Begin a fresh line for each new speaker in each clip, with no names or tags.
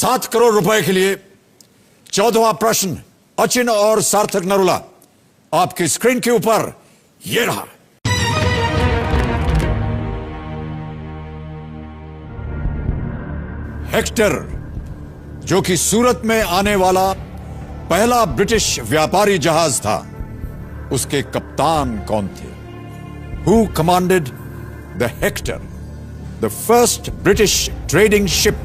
7 करोड़ रुपए के लिए 14वां प्रश्न अचिन और सार्थक नरूला आपकी स्क्रीन के ऊपर ये रहा। हेक्टर जो कि सूरत में आने वाला पहला ब्रिटिश व्यापारी जहाज था, उसके कप्तान कौन थे? Who commanded the Hector, the first British trading ship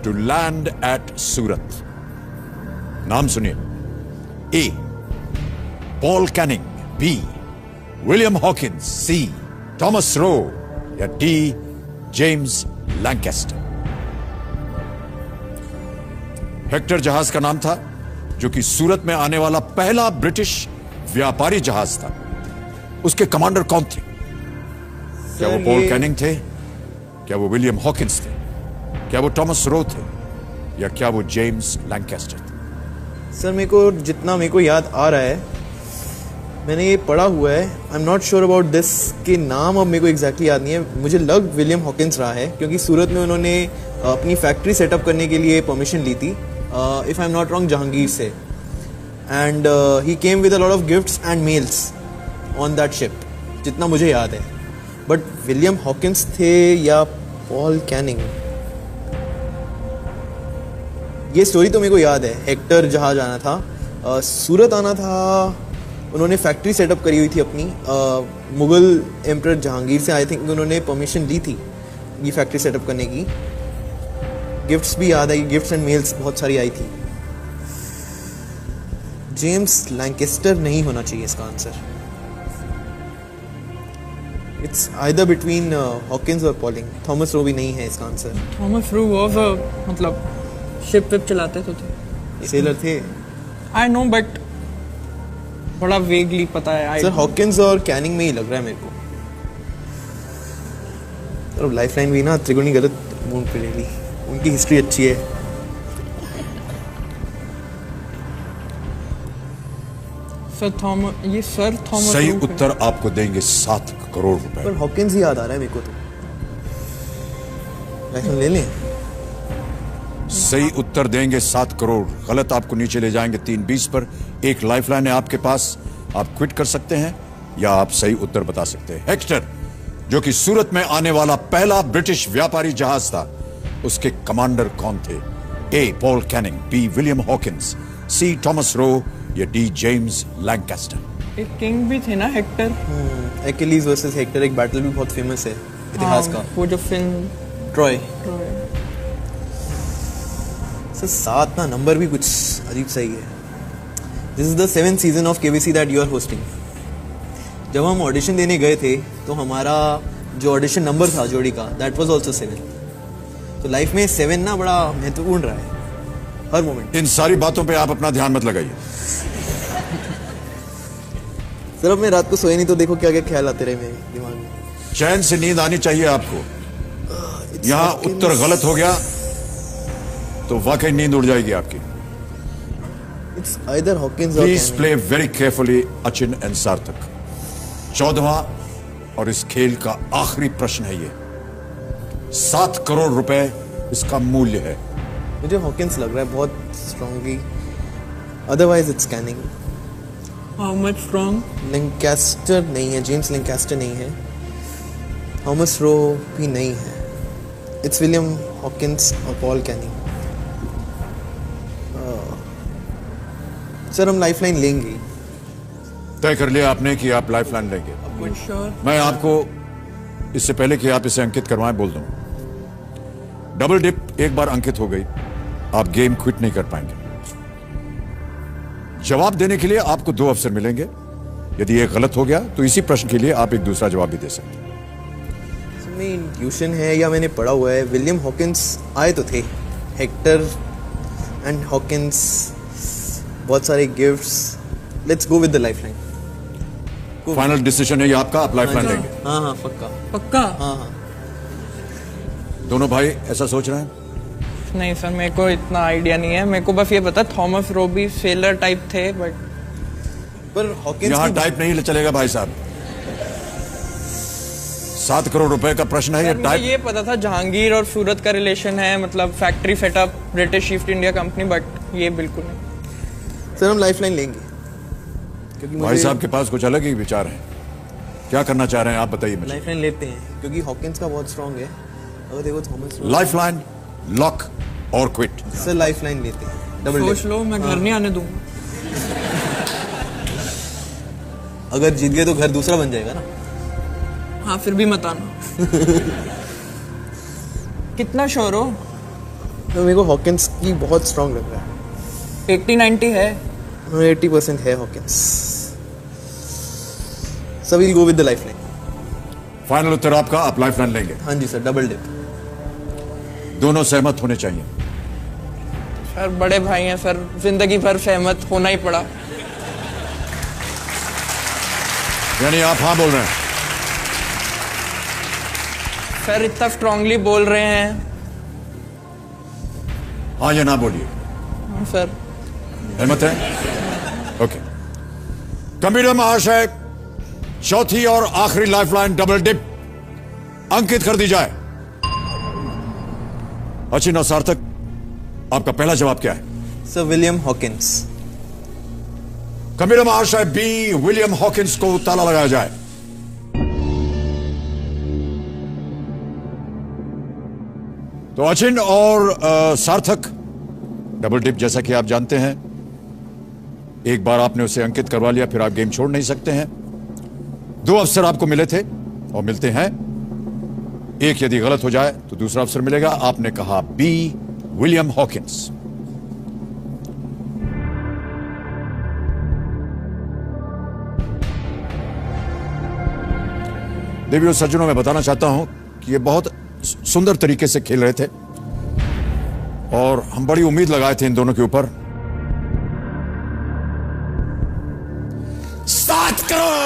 to land at Surat? नाम सुनिए। A. Paul Canning, B. William Hawkins, C. Thomas Roe या D. James Lancaster. हेक्टर जहाज का नाम था जो कि सूरत में आने वाला पहला ब्रिटिश व्यापारी जहाज था। उसके कमांडर कौन थे? क्या वो पॉल कैनिंग थे? क्या वो विलियम हॉकिंस थे? क्या वो थॉमस रो थे? या क्या वो जेम्स लैंकेस्टर थे?
सर मेरे को याद आ रहा है, मैंने ये पढ़ा हुआ है। आई am not sure about this के नाम अब मेरे को एग्जैक्टली याद नहीं है। मुझे लग विलियम हॉकिंस रहा है क्योंकि सूरत में उन्होंने अपनी फैक्ट्री सेटअप करने के लिए परमिशन ली थी, if I am not wrong, Jahangir से। And he came with a lot of gifts and mails on that ship, जितना मुझे याद है। बट विलियम हॉकिंस थे या पॉल कैनिंग, ये स्टोरी तो मेरे को याद है। हेक्टर जहाज आना था, सूरत आना था, उन्होंने फैक्ट्री सेटअप करी हुई थी अपनी। मुगल एम्परर जहांगीर से आई थिंक उन्होंने परमिशन ली थी ये फैक्ट्री सेटअप करने की। गिफ्ट्स भी याद आई, गिफ्ट्स एंड मेल्स बहुत सारी आई थी। जेम्स लैंकेस्टर नहीं होना चाहिए इसका answer. It's either between Hawkins और पॉलिंग। थॉमस रो भी नहीं है इसका आंसर।
थॉमस रो वाज मतलब शिप विप चलाते तो थे,
सेलर थे।
आई नो बट बड़ा वेगली पता है।
सर हॉकिंस और कैनिंग में ही लग रहा है मेरे को। तो लाइफलाइन भी ना त्रिगुणी गलत मूड पे ले ली, उनकी हिस्ट्री अच्छी है।
सर थॉमस
सही उत्तर आपको देंगे 7 करोड़ रुपए।
पर हॉकिंस ही याद आ रहा है मेरे को। तो लाइफलाइन ले लें?
सही उत्तर देंगे 7 करोड़, गलत आपको नीचे ले जाएंगे 320 पर। एक लाइफलाइन है आपके पास, आप क्विट कर सकते हैं या आप सही उत्तर बता सकते हैं। हेक्टर जो कि सूरत में आने वाला पहला ब्रिटिश व्यापारी जहाज था, उसके कमांडर कौन थे? A. Paul Canning, B. William Hawkins, C. Thomas Roe या डी. James Lancaster.
एक किंग भी थे ना हेक्टर।
एक्किलीज वर्सेस हेक्टर एक बैटल भी बहुत फेमस है इतिहास का,
वो जो फिल्म
ट्रॉय। सर 7 ना नंबर भी कुछ अजीब सही है। This is the 7th season of KBC that you are hosting. जब हम ऑडिशन देने गए थे तो हमारा जो ऑडिशन नंबर था जोड़ी का, दैट वाज आल्सो 7। तो लाइफ में 7 ना बड़ा महत्वपूर्ण रहा है हर मोमेंट।
इन सारी बातों पे आप अपना ध्यान मत लगाइए।
सर अब मैं रात को सोए नहीं तो देखो क्या क्या ख्याल आते रहे मेरे दिमाग में।
चैन से नींद आनी चाहिए आपको। यहां उत्तर गलत हो गया तो वाकई नींद उड़ जाएगी आपकी।
It's either Hawkins or
Please play very carefully, Achin and सार्थक। 14वां और इस खेल का आखिरी प्रश्न है ये। 7 करोड़ रुपए इसका मूल्य है।
मुझे हॉकिंस लग रहा है बहुत strongly, otherwise it's Canning.
How much strong?
Lancaster नहीं है, जेम्स लैंकेस्टर नहीं है, थॉमस रो भी नहीं है। इट्स विलियम हॉकिंस और पॉल कैनिंग। सर हम लाइफलाइन लेंगे।
तय कर लिया आपने कि आप लाइफलाइन लेंगे? मैं आपको इससे पहले कि आप इसे अंकित करवाएं बोल दूं, डबल डिप एक बार अंकित हो गई, आप गेम क्विट नहीं कर पाएंगे। जवाब देने के लिए आपको 2 अवसर मिलेंगे। यदि ये गलत हो गया तो इसी प्रश्न के लिए आप एक दूसरा जवाब भी दे सकते हैं।
मेरी इंट्यूशन है या मैंने पढ़ा हुआ है, विलियम हॉकिंस आए तो थे। हेक्टर एंड हॉकिंस, बहुत सारे gifts. Let's go with the lifeline.
Final decision है ये आपका, आप लाइफलाइन लेंगे?
हाँ पक्का
पक्का।
हाँ।
दोनों भाई ऐसा सोच रहे हैं?
नहीं सर मेरे को इतना आइडिया नहीं है। मेरे को बस ये पता थॉमस रो भी सेलर टाइप थे, बट पर
हॉकिंस यहाँ टाइप नहीं चलेगा भाई साहब। 7 करोड़ रुपए का प्रश्न है ये
मुझे
टाइप।
ये पता था जहांगीर और सूरत का रिलेशन है, मतलब factory setup British east India company, but ये बिल्कुल नहीं।
सर हम लाइफलाइन लेंगे क्योंकि
भाई
मुझे
साहब के पास कुछ अलग ही विचार हैं। क्या करना चाह रहे हैं आप बताइए मुझे।
लाइफलाइन लेते हैं क्योंकि हॉकिंस का बहुत स्ट्रांग है। अगर देखो थॉमस
लाइफलाइन, लॉक और क्विट।
सर लाइफलाइन लेते हैं, डबल
सोच लो, मैं घर नहीं आने दूंगा।
अगर जीत गए तो घर दूसरा बन जाएगा ना।
हाँ फिर भी मत आना। कितना श्योर हो?
तो मेरे को हॉकिंस की बहुत स्ट्रांग लग रहा है।
80-90 है।
80% है Hawkins. So we'll go with the lifeline.
Final उत्तर आपका, आप लाइफलाइन लेंगे।
हाँ जी सर, डबल डिप।
दोनों सहमत होने चाहिए।
सर बड़े भाई हैं सर, जिंदगी भर सहमत होना ही पड़ा।
यानी आप हाँ बोल रहे हैं?
सर इतना स्ट्रांगली बोल रहे हैं।
हाँ या ना बोलिए।
हाँ, सर
सहमत है? ओके। कंप्यूटर महाशय, चौथी और आखिरी लाइफलाइन डबल डिप अंकित कर दी जाए। अचिन और सार्थक, आपका पहला जवाब क्या है?
Sir William Hawkins.
कंप्यूटर महाशय बी, विलियम हॉकिंस को ताला लगाया जाए। तो अचिन और सार्थक, डबल डिप जैसा कि आप जानते हैं, एक बार आपने उसे अंकित करवा लिया फिर आप गेम छोड़ नहीं सकते हैं। 2 अवसर आपको मिले थे और मिलते हैं। एक यदि गलत हो जाए तो दूसरा अवसर मिलेगा। आपने कहा बी, विलियम हॉकिंस। देवियों सज्जनों, मैं बताना चाहता हूं कि ये बहुत सुंदर तरीके से खेल रहे थे और हम बड़ी उम्मीद लगाए थे इन दोनों के ऊपर। 7 करोड़!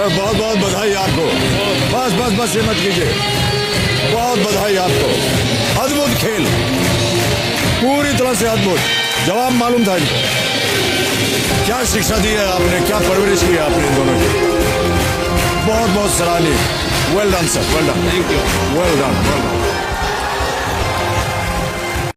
बहुत बहुत बधाई आपको। बस बस बस ये मत कीजिए। बहुत बधाई आपको। अद्भुत खेल, पूरी तरह से अद्भुत। जवाब मालूम था इनको। क्या शिक्षा दी है आपने, क्या परवरिश की है आपने इन दोनों की। बहुत बहुत सराहनीय। Well done sir, well done. Thank you. Well done, well done.